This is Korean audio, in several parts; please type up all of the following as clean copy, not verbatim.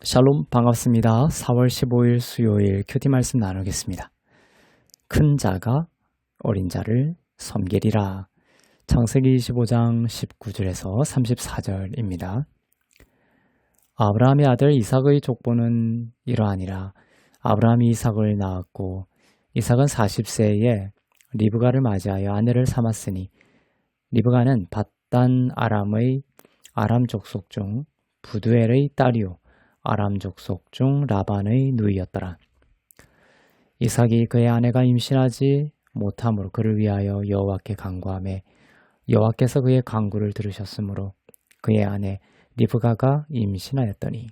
샬롬 반갑습니다. 4월 15일 수요일 큐티 말씀 나누겠습니다. 큰 자가 어린 자를 섬기리라. 창세기 25장 19절에서 34절입니다. 아브라함의 아들 이삭의 족보는 이러하니라. 아브라함이 이삭을 낳았고 이삭은 40세에 리브가를 맞이하여 아내를 삼았으니 리브가는 밧단 아람의 아람 족속 중 부두엘의 딸이요 아람 족속 중 라반의 누이였더라. 이삭이 그의 아내가 임신하지 못함으로 그를 위하여 여호와께 간구하매 여호와께서 그의 간구를 들으셨으므로 그의 아내 리브가가 임신하였더니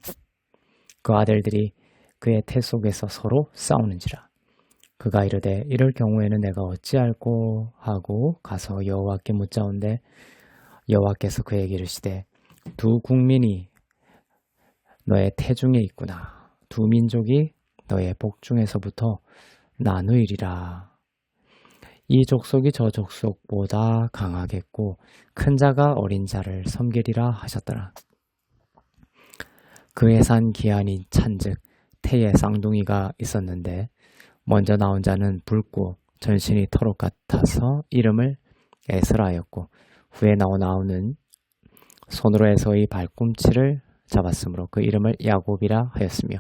그 아들들이 그의 태 속에서 서로 싸우는지라. 그가 이르되 이럴 경우에는 내가 어찌할꼬 하고 가서 여호와께 묻자온대 여호와께서 그에게 이르시되 두 국민이 너의 태중에 있구나. 두 민족이 너의 복중에서부터 나누이리라. 이 족속이 저 족속보다 강하겠고 큰 자가 어린 자를 섬기리라 하셨더라. 그의 산 기한이 찬즉 태에 쌍둥이가 있었는데 먼저 나온 자는 붉고 전신이 털옷 같아서 이름을 에스라였고 후에 나온 아우는 손으로 에서의 발꿈치를 잡았으므로 그 이름을 야곱이라 하였으며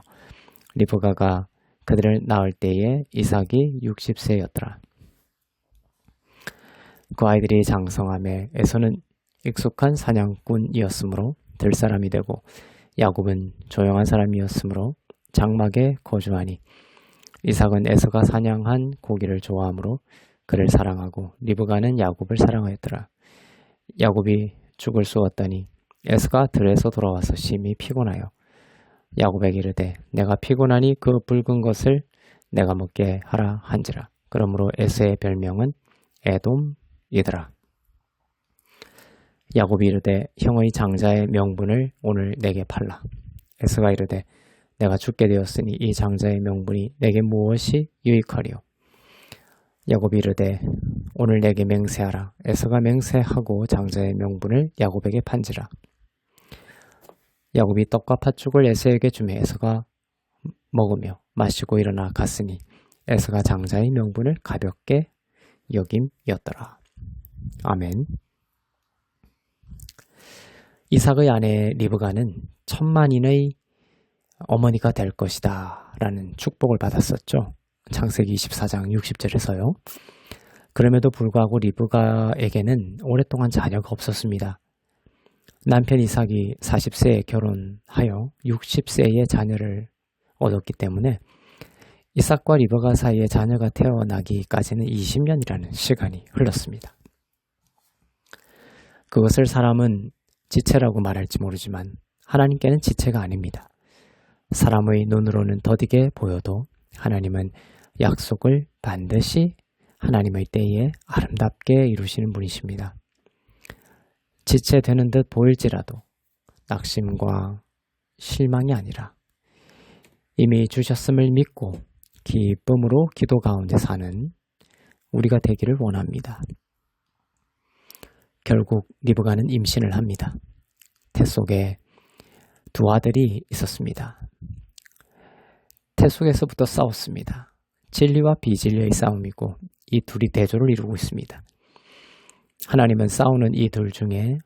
리브가가 그들을 낳을 때에 이삭이 60세였더라. 그 아이들이 장성함에 에서는 익숙한 사냥꾼이었으므로 들 사람이 되고 야곱은 조용한 사람이었으므로 장막에 거주하니 이삭은 에서가 사냥한 고기를 좋아하므로 그를 사랑하고 리브가는 야곱을 사랑하였더라. 야곱이 죽을 쑤었더니 에서가 들에서 돌아와서 심히 피곤하여 야곱에게 이르되 내가 피곤하니 그 붉은 것을 내가 먹게 하라 한지라. 그러므로 에서의 별명은 에돔이더라. 야곱이 이르되 형의 장자의 명분을 오늘 내게 팔라. 에서가 이르되 내가 죽게 되었으니 이 장자의 명분이 내게 무엇이 유익하리요. 야곱이 이르되 오늘 내게 맹세하라. 에서가 맹세하고 장자의 명분을 야곱에게 판지라. 야곱이 떡과 팥죽을 에서에게 주매 에서가 먹으며 마시고 일어나 갔으니 에서가 장자의 명분을 가볍게 여김이었더라. 아멘. 이삭의 아내 리브가는 천만인의 어머니가 될 것이다 라는 축복을 받았었죠. 창세기 24장 60절에서요. 그럼에도 불구하고 리브가에게는 오랫동안 자녀가 없었습니다. 남편 이삭이 40세에 결혼하여 60세에 자녀를 얻었기 때문에 이삭과 리브가 사이에 자녀가 태어나기까지는 20년이라는 시간이 흘렀습니다. 그것을 사람은 지체라고 말할지 모르지만 하나님께는 지체가 아닙니다. 사람의 눈으로는 더디게 보여도 하나님은 약속을 반드시 하나님의 때에 아름답게 이루시는 분이십니다. 지체되는 듯 보일지라도 낙심과 실망이 아니라 이미 주셨음을 믿고 기쁨으로 기도 가운데 사는 우리가 되기를 원합니다. 결국 리브가는 임신을 합니다. 태 속에 두 아들이 있었습니다. 태 속에서부터 싸웠습니다. 진리와 비진리의 싸움이고 이 둘이 대조를 이루고 있습니다. 하나님은 싸우는 이 둘 중에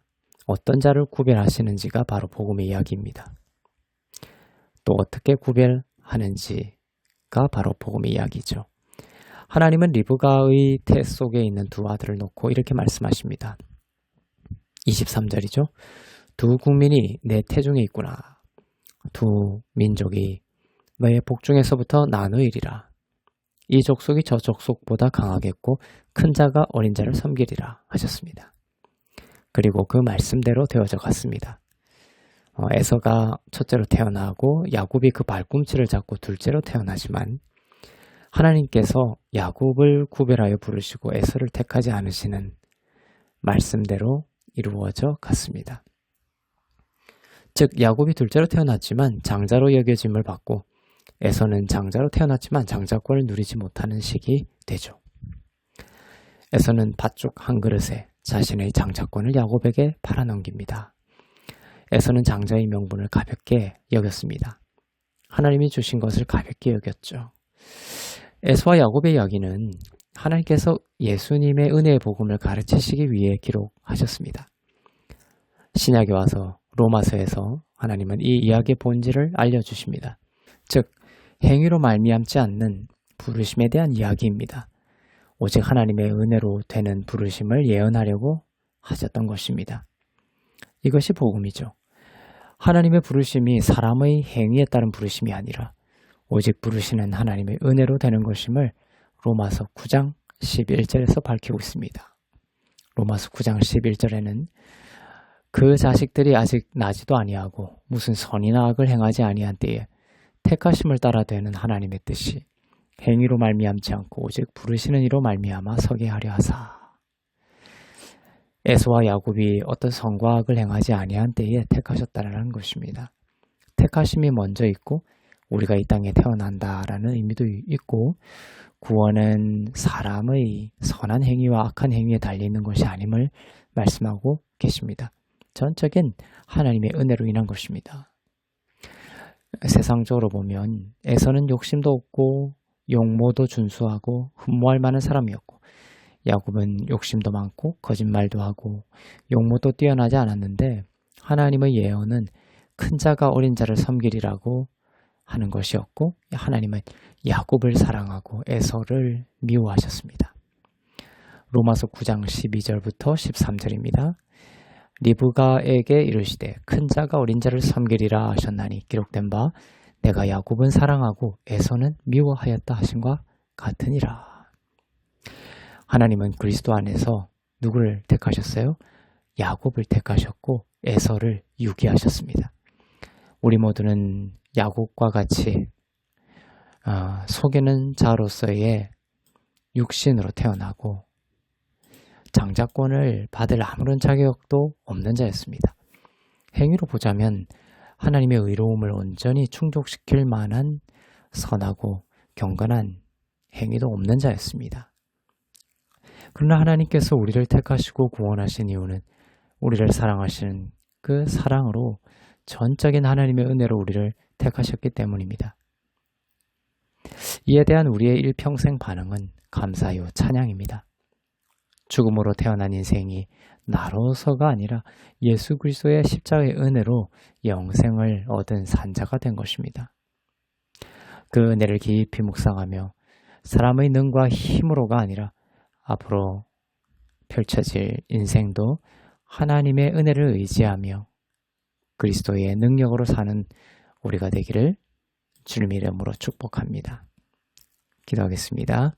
어떤 자를 구별하시는지가 바로 복음의 이야기입니다. 또 어떻게 구별하는지가 바로 복음의 이야기죠. 하나님은 리브가의 태 속에 있는 두 아들을 놓고 이렇게 말씀하십니다. 23절이죠. 두 국민이 내 태중에 있구나. 두 민족이 너의 복중에서부터 나누이리라. 이 족속이 저 족속보다 강하겠고 큰 자가 어린 자를 섬기리라 하셨습니다. 그리고 그 말씀대로 되어져 갔습니다. 에서가 첫째로 태어나고 야곱이 그 발꿈치를 잡고 둘째로 태어나지만 하나님께서 야곱을 구별하여 부르시고 에서를 택하지 않으시는 말씀대로 이루어져 갔습니다. 즉 야곱이 둘째로 태어났지만 장자로 여겨짐을 받고 에서는 장자로 태어났지만 장자권을 누리지 못하는 시기 되죠. 에서는 팥죽 한 그릇에 자신의 장자권을 야곱에게 팔아넘깁니다. 에서는 장자의 명분을 가볍게 여겼습니다. 하나님이 주신 것을 가볍게 여겼죠. 에서와 야곱의 이야기는 하나님께서 예수님의 은혜의 복음을 가르치시기 위해 기록하셨습니다. 신약에 와서 로마서에서 하나님은 이 이야기의 본질을 알려주십니다. 즉 행위로 말미암지 않는 부르심에 대한 이야기입니다. 오직 하나님의 은혜로 되는 부르심을 예언하려고 하셨던 것입니다. 이것이 복음이죠. 하나님의 부르심이 사람의 행위에 따른 부르심이 아니라 오직 부르시는 하나님의 은혜로 되는 것임을 로마서 9장 11절에서 밝히고 있습니다. 로마서 9장 11절에는 그 자식들이 아직 나지도 아니하고 무슨 선이나 악을 행하지 아니한 때에 택하심을 따라 되는 하나님의 뜻이 행위로 말미암지 않고 오직 부르시는 이로 말미암아 서게 하려 하사. 에서와 야곱이 어떤 선과 악을 행하지 아니한 때에 택하셨다라는 것입니다. 택하심이 먼저 있고 우리가 이 땅에 태어난다라는 의미도 있고 구원은 사람의 선한 행위와 악한 행위에 달리는 것이 아님을 말씀하고 계십니다. 전적인 하나님의 은혜로 인한 것입니다. 세상적으로 보면 에서는 욕심도 없고 용모도 준수하고 흠모할 만한 사람이었고 야곱은 욕심도 많고 거짓말도 하고 용모도 뛰어나지 않았는데 하나님의 예언은 큰 자가 어린 자를 섬기리라고 하는 것이었고 하나님은 야곱을 사랑하고 에서를 미워하셨습니다. 로마서 9장 12절부터 13절입니다. 리브가에게 이르시되 큰 자가 어린 자를 섬기리라 하셨나니 기록된 바 내가 야곱은 사랑하고 에서는 미워하였다 하심과 같으니라. 하나님은 그리스도 안에서 누구를 택하셨어요? 야곱을 택하셨고 에서를 유기하셨습니다. 우리 모두는 야곱과 같이 속이는 자로서의 육신으로 태어나고 장자권을 받을 아무런 자격도 없는 자였습니다. 행위로 보자면 하나님의 의로움을 온전히 충족시킬 만한 선하고 경건한 행위도 없는 자였습니다. 그러나 하나님께서 우리를 택하시고 구원하신 이유는 우리를 사랑하시는 그 사랑으로 전적인 하나님의 은혜로 우리를 택하셨기 때문입니다. 이에 대한 우리의 일평생 반응은 감사요 찬양입니다. 죽음으로 태어난 인생이 나로서가 아니라 예수 그리스도의 십자가의 은혜로 영생을 얻은 산자가 된 것입니다. 그 은혜를 깊이 묵상하며 사람의 능과 힘으로가 아니라 앞으로 펼쳐질 인생도 하나님의 은혜를 의지하며 그리스도의 능력으로 사는 우리가 되기를 주님의 이름으로 축복합니다. 기도하겠습니다.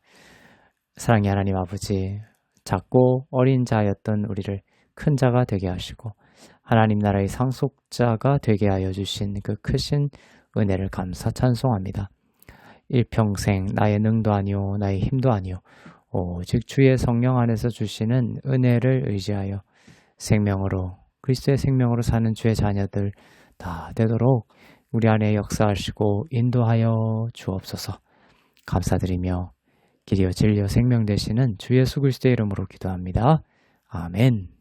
사랑의 하나님 아버지, 작고 어린 자였던 우리를 큰 자가 되게 하시고 하나님 나라의 상속자가 되게 하여 주신 그 크신 은혜를 감사 찬송합니다. 일평생 나의 능도 아니오 나의 힘도 아니오 오직 주의 성령 안에서 주시는 은혜를 의지하여 생명으로 그리스도의 생명으로 사는 주의 자녀들 다 되도록 우리 안에 역사하시고 인도하여 주옵소서. 감사드리며 길이요 진리요 생명 되시는 주 예수 그리스도의 이름으로 기도합니다. 아멘.